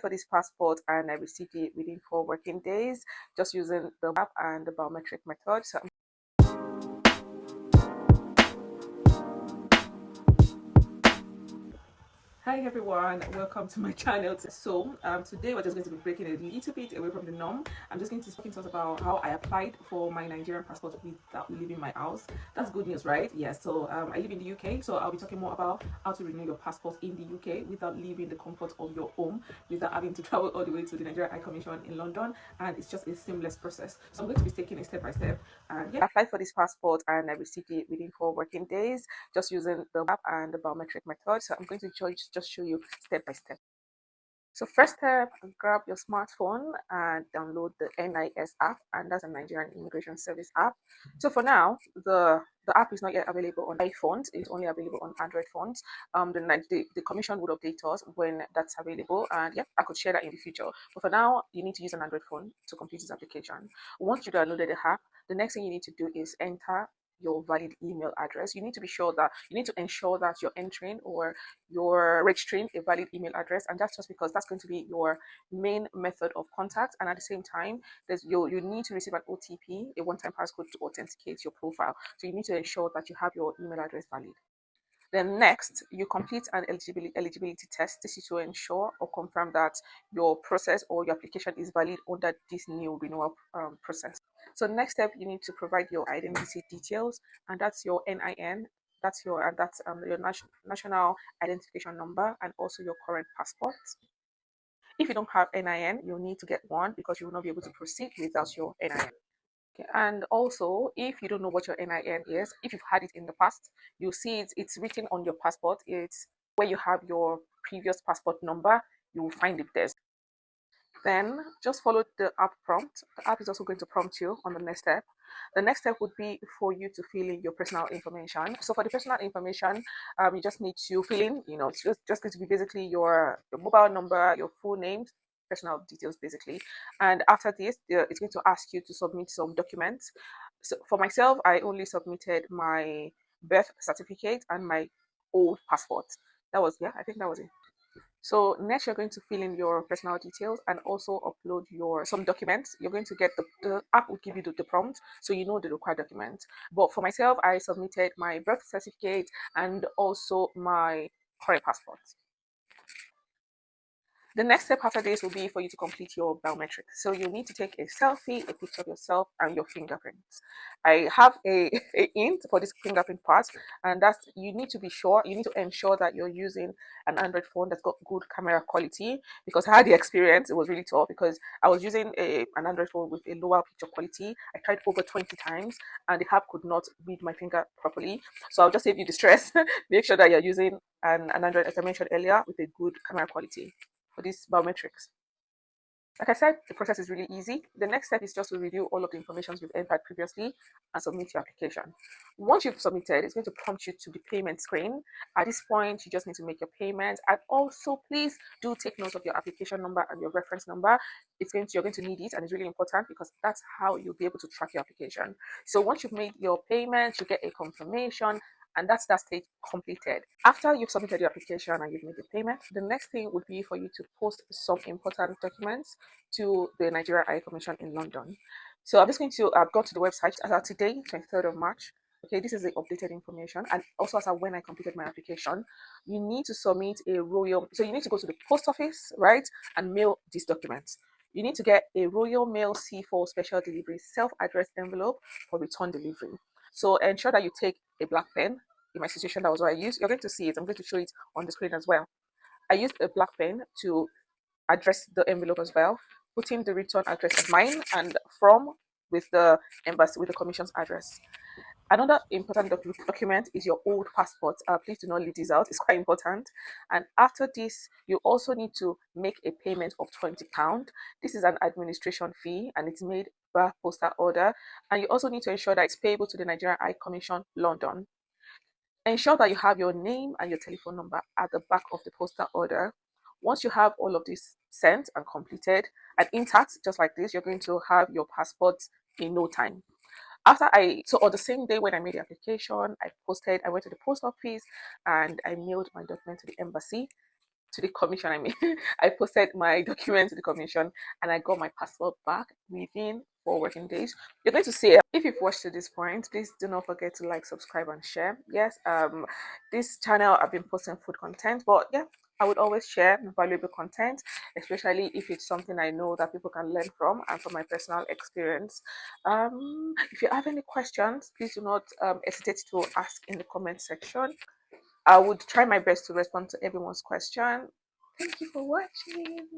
for this passport and I received it within 4 working days just using the app and the biometric method. So hi everyone, welcome to my channel. Today we're just going to be breaking a little bit away from the norm. I'm just going to talk to us about how I applied for my Nigerian passport without leaving my house. That's good news, right? Yes. I live in the UK, so I'll be talking more about how to renew your passport in the UK without leaving the comfort of your home, without having to travel all the way to the Nigerian High Commission in London, and it's just a seamless process. So I'm going to be taking it step by step. And yeah, I applied for this passport and I received it within 4 working days just using the app and the biometric method. So I'm going to just show you step by step. So first step, grab your smartphone and download the NIS app, and that's a Nigerian Immigration Service app. So for now, the app is not yet available on iPhones; it's only available on Android phones. The commission would update us when that's available, and yeah, I could share that in the future. But for now, you need to use an Android phone to complete this application. Once you downloaded the app, the next thing you need to do is enter your valid email address. You need to ensure that you're entering or you're registering a valid email address, and that's just because that's going to be your main method of contact. And at the same time, you need to receive an OTP, a one-time passcode to authenticate your profile. So you need to ensure that you have your email address valid. Then next, you complete an eligibility test. This is to ensure or confirm that your process or your application is valid under this new renewal process. So next step, you need to provide your identity details, and that's your NIN. That's your national identification number and also your current passport. If you don't have NIN, you'll need to get one because you will not be able to proceed without your NIN. Okay. And also, if you don't know what your NIN is, if you've had it in the past, you'll see it's written on your passport. It's where you have your previous passport number, you will find it there. Then just follow the app prompt. The app is also going to prompt you on the next step. The next step would be for you to fill in your personal information. So for the personal information, you just need to fill in, it's just going to be basically your mobile number, your full name, personal details basically. And after this, it's going to ask you to submit some documents. So for myself, I only submitted my birth certificate and my old passport. I think that was it. So next, you're going to fill in your personal details and also upload some documents. You're going to get the app will give you the prompt, so you know the required documents. But for myself, I submitted my birth certificate and also my current passport. The next step after this will be for you to complete your biometrics. So you need to take a selfie, a picture of yourself, and your fingerprints. I have a hint for this fingerprint part, and that's you need to ensure that you're using an Android phone that's got good camera quality. Because I had the experience, it was really tough because I was using an Android phone with a lower picture quality. I tried over 20 times, and the app could not read my finger properly. So I'll just save you the stress. Make sure that you're using an Android, as I mentioned earlier, with a good camera quality for these biometrics. Like I said, the process is really easy. The next step is just to review all of the information you've entered previously and submit your application. Once you've submitted, it's going to prompt you to the payment screen. At this point, you just need to make your payment. And also, please do take note of your application number and your reference number. You're going to need it, and it's really important because that's how you'll be able to track your application. So once you've made your payment, you get a confirmation, and that's that stage completed. After you've submitted your application and you've made the payment, the next thing would be for you to post some important documents to the Nigerian High Commission in London. So I'm just going to go to the website as of today, 23rd of March. Okay, this is the updated information, and also as of when I completed my application, you need to submit so you need to go to the post office, right, and mail these documents. You need to get a Royal Mail C4 special delivery self-addressed envelope for return delivery. So ensure that you take a black pen. In my situation, that was what I used. You're going to see it. I'm going to show it on the screen as well. I used a black pen to address the envelope as well, putting the return address as mine and from with the embassy with the commission's address. Another important document is your old passport. Please do not leave this out. It's quite important. And after this, you also need to make a payment of £20. This is an administration fee and it's made by postal order. And you also need to ensure that it's payable to the Nigerian High Commission, London. Ensure that you have your name and your telephone number at the back of the postal order. Once you have all of this sent and completed and intact, just like this, you're going to have your passport in no time. So on the same day when I made the application, I went to the post office and I mailed my document to the embassy. to the commission. I mean, I posted my document to the commission and I got my passport back within 4 working days. You're going to see, if you've watched to this point, please do not forget to like, subscribe, and share. Yes, this channel I've been posting food content, but yeah, I would always share valuable content, especially if it's something I know that people can learn from and from my personal experience. If you have any questions, please do not hesitate to ask in the comment section. I would try my best to respond to everyone's question. Thank you for watching.